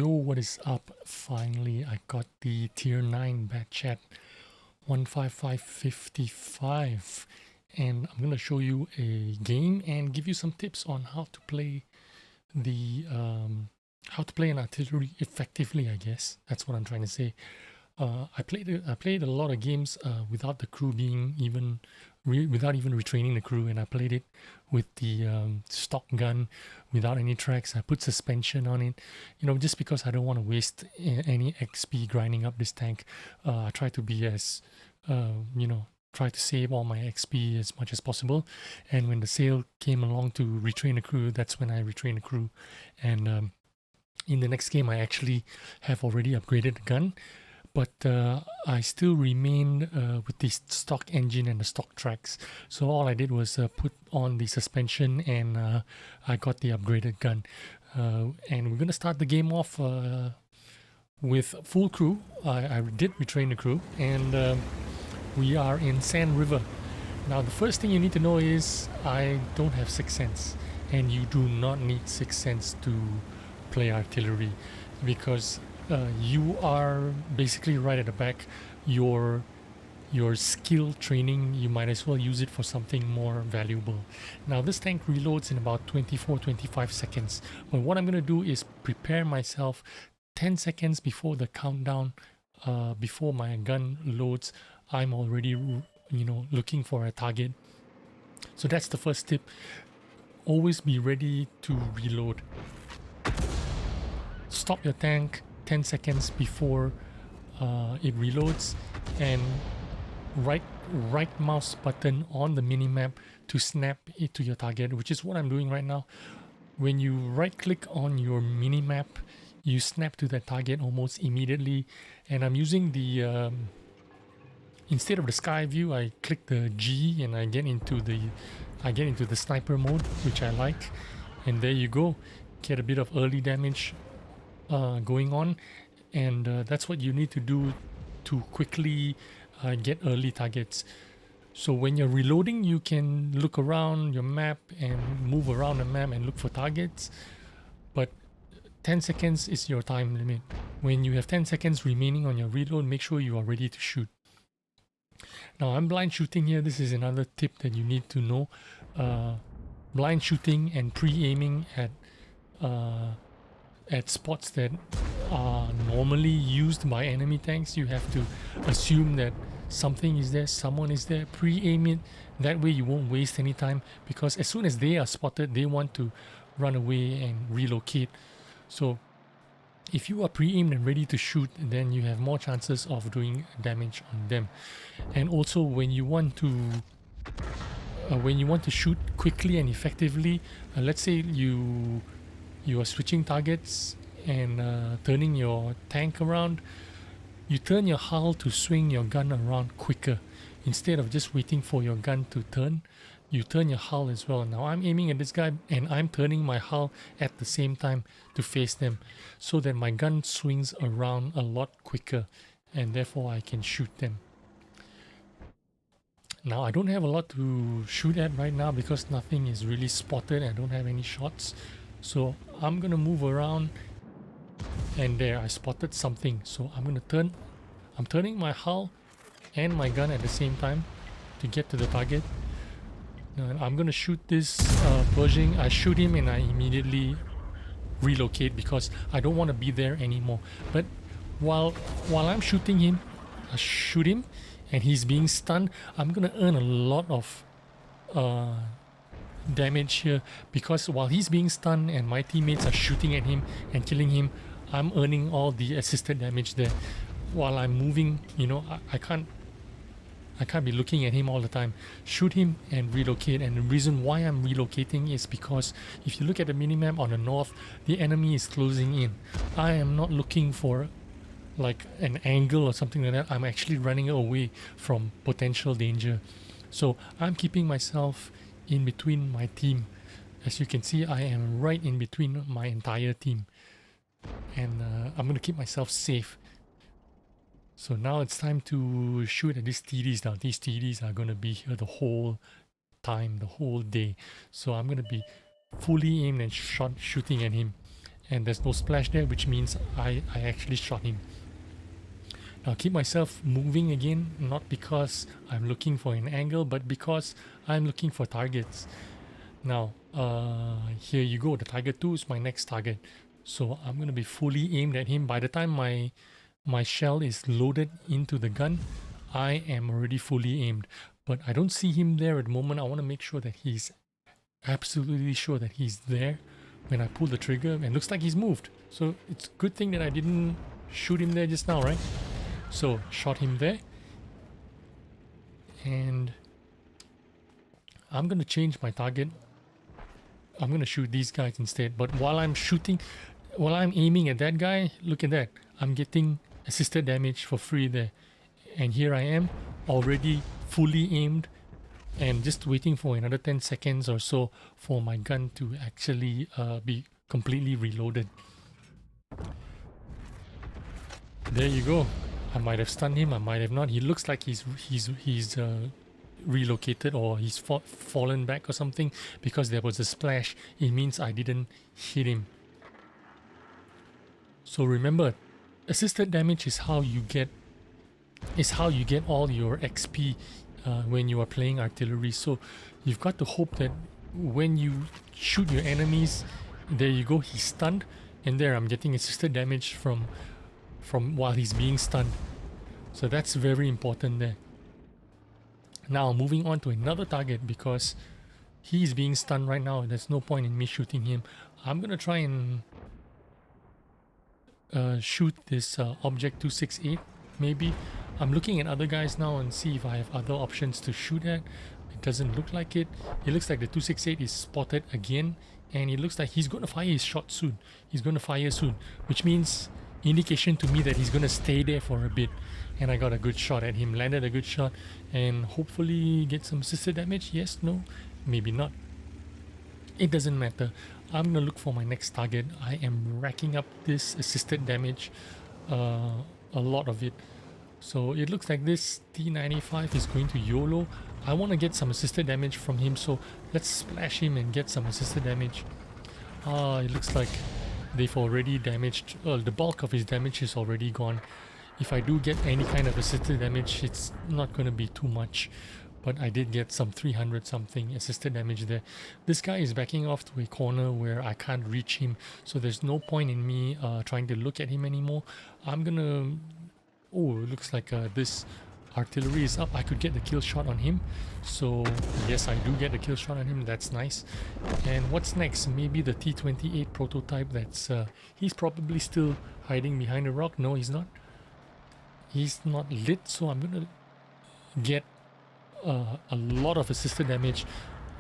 Yo, what is up? Finally, I got the tier 9 bat chat 15555, and I'm gonna show you a game and give you some tips on how to play the an artillery effectively. I guess that's what I'm trying to say. I played a lot of games without the crew being without even retraining the crew, and I played it with the stock gun without any tracks. I put suspension on it, just because I don't want to waste any XP grinding up this tank. I try to be as try to save all my XP as much as possible. And when the sale came along to retrain the crew, that's when I retrained the crew. And in the next game, I actually have already upgraded the gun. But I still remain with the stock engine and the stock tracks. So all I did was put on the suspension, and I got the upgraded gun. And we're going to start the game off with full crew. I did retrain the crew, and we are in Sand River. Now the first thing you need to know is I don't have 6th sense, and you do not need 6th sense to play artillery, because you are basically right at the back. Your skill training, you might as well use it for something more valuable. Now this tank reloads in about 24-25 seconds, but what I'm going to do is prepare myself 10 seconds before the countdown, before my gun loads. I'm already looking for a target. So that's the first tip. Always be ready to reload. Stop your tank 10 seconds before it reloads, and right mouse button on the minimap to snap it to your target, which is what I'm doing right now. When you right click on your minimap, you snap to that target almost immediately. And I'm using the instead of the sky view, I click the G and I get into the sniper mode, which I like. And there you go, get a bit of early damage going on, and that's what you need to do to quickly get early targets. So when you're reloading, you can look around your map and move around the map and look for targets, but 10 seconds is your time limit. When you have 10 seconds remaining on your reload, make sure you are ready to shoot. Now I'm blind shooting here. This is another tip that you need to know. Blind shooting and pre-aiming at spots that are normally used by enemy tanks. You have to assume that something is there, someone is there, pre-aim it. That way you won't waste any time, because as soon as they are spotted, they want to run away and relocate. So if you are pre-aimed and ready to shoot, then you have more chances of doing damage on them. And also when you want to shoot quickly and effectively, let's say you are switching targets and turning your tank around, you turn your hull to swing your gun around quicker. Instead of just waiting for your gun to turn, you turn your hull as well. Now I'm aiming at this guy and I'm turning my hull at the same time to face them, so that my gun swings around a lot quicker, and therefore I can shoot them. Now I don't have a lot to shoot at right now because nothing is really spotted. I don't have any shots. So I'm gonna move around, and there I spotted something. So I'm turning my hull and my gun at the same time to get to the target. And I'm gonna shoot this Pershing. I shoot him and I immediately relocate because I don't want to be there anymore. But while I'm shooting him, I shoot him and he's being stunned, I'm gonna earn a lot of damage here, because while he's being stunned and my teammates are shooting at him and killing him, I'm earning all the assisted damage there. While I'm moving, I can't be looking at him all the time. Shoot him and relocate. And the reason why I'm relocating is because if you look at the minimap on the north, the enemy is closing in. I am not looking for like an angle or something like that. I'm actually running away from potential danger. So I'm keeping myself in between my team. As you can see, I am right in between my entire team, and I'm going to keep myself safe. So now it's time to shoot at these TDs. Now these TDs are going to be here the whole time, the whole day. So I'm going to be fully aimed and shooting at him. and there's no splash there, which means I actually shot him. Now keep myself moving again, not because I'm looking for an angle, but because I'm looking for targets. Now, here you go. The target 2 is my next target. So I'm going to be fully aimed at him. By the time my shell is loaded into the gun, I am already fully aimed. But I don't see him there at the moment. I want to make sure that he's absolutely sure that he's there when I pull the trigger. And looks like he's moved. So it's a good thing that I didn't shoot him there just now, right? So shot him there. And I'm going to change my target. I'm going to shoot these guys instead. But while I'm aiming at that guy, look at that. I'm getting assisted damage for free there. And here I am, already fully aimed and just waiting for another 10 seconds or so for my gun to actually be completely reloaded. There you go. I might have stunned him, I might have not. He looks like he's relocated, or he's fallen back or something, because there was a splash. It means I didn't hit him. So remember, assisted damage is how you get all your XP when you are playing artillery. So you've got to hope that when you shoot your enemies, there you go, he's stunned, and there I'm getting assisted damage from while he's being stunned. So that's very important there. Now moving on to another target, because he's being stunned right now. There's no point in me shooting him. I'm gonna try and shoot this object 268 maybe. I'm looking at other guys now and see if I have other options to shoot at. It doesn't look like it. It looks like the 268 is spotted again, and it looks like he's going to fire his shot soon. He's going to fire soon, which means indication to me that he's going to stay there for a bit. And I got a good shot at him, landed a good shot, and hopefully get some assisted damage. Yes, no, maybe not. It doesn't matter. I'm going to look for my next target. I am racking up this assisted damage, a lot of it. So it looks like this T95 is going to YOLO. I want to get some assisted damage from him, so let's splash him and get some assisted damage. It looks like they've already damaged, the bulk of his damage is already gone. If I do get any kind of assisted damage, it's not going to be too much. But I did get some 300 something assisted damage there. This guy is backing off to a corner where I can't reach him, so there's no point in me trying to look at him anymore. I'm gonna... Oh, it looks like this artillery is up. I could get the kill shot on him. So yes, I do get the kill shot on him. That's nice. And what's next? Maybe the T28 prototype. That's he's probably still hiding behind a rock. No, he's not. He's not lit, so I'm gonna get a lot of assisted damage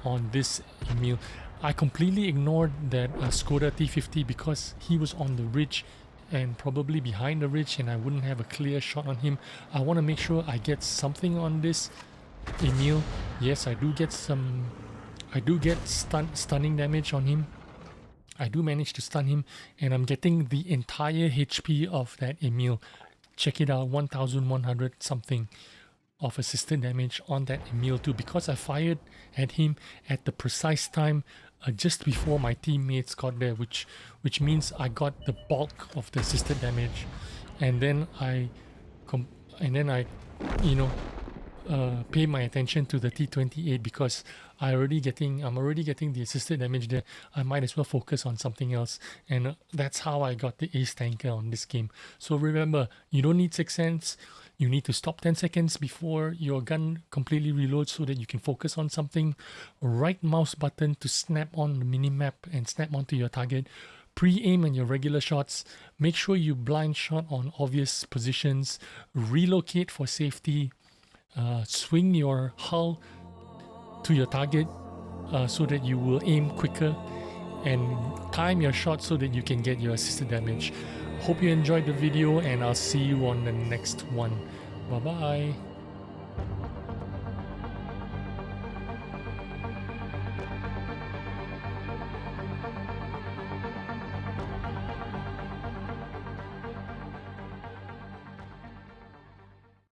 on this Emil. I completely ignored that Skoda T50 because he was on the ridge and probably behind the ridge, and I wouldn't have a clear shot on him. I want to make sure I get something on this Emil. Yes, I do get some... I do get stunning damage on him. I do manage to stun him, and I'm getting the entire HP of that Emil. Check it out, 1100 something of assisted damage on that Emil too, because I fired at him at the precise time just before my teammates got there, which means I got the bulk of the assisted damage, and then I pay my attention to the T28 because I'm already getting the assisted damage there. I might as well focus on something else, and that's how I got the ace tanker on this game. So remember, you don't need 6 cents. You need to stop 10 seconds before your gun completely reloads so that you can focus on something. Right mouse button to snap on the minimap and snap onto your target. Pre-aim on your regular shots. Make sure you blind shot on obvious positions. Relocate for safety. Swing your hull to your target so that you will aim quicker, and time your shot so that you can get your assisted damage. Hope you enjoyed the video, and I'll see you on the next one. Bye bye.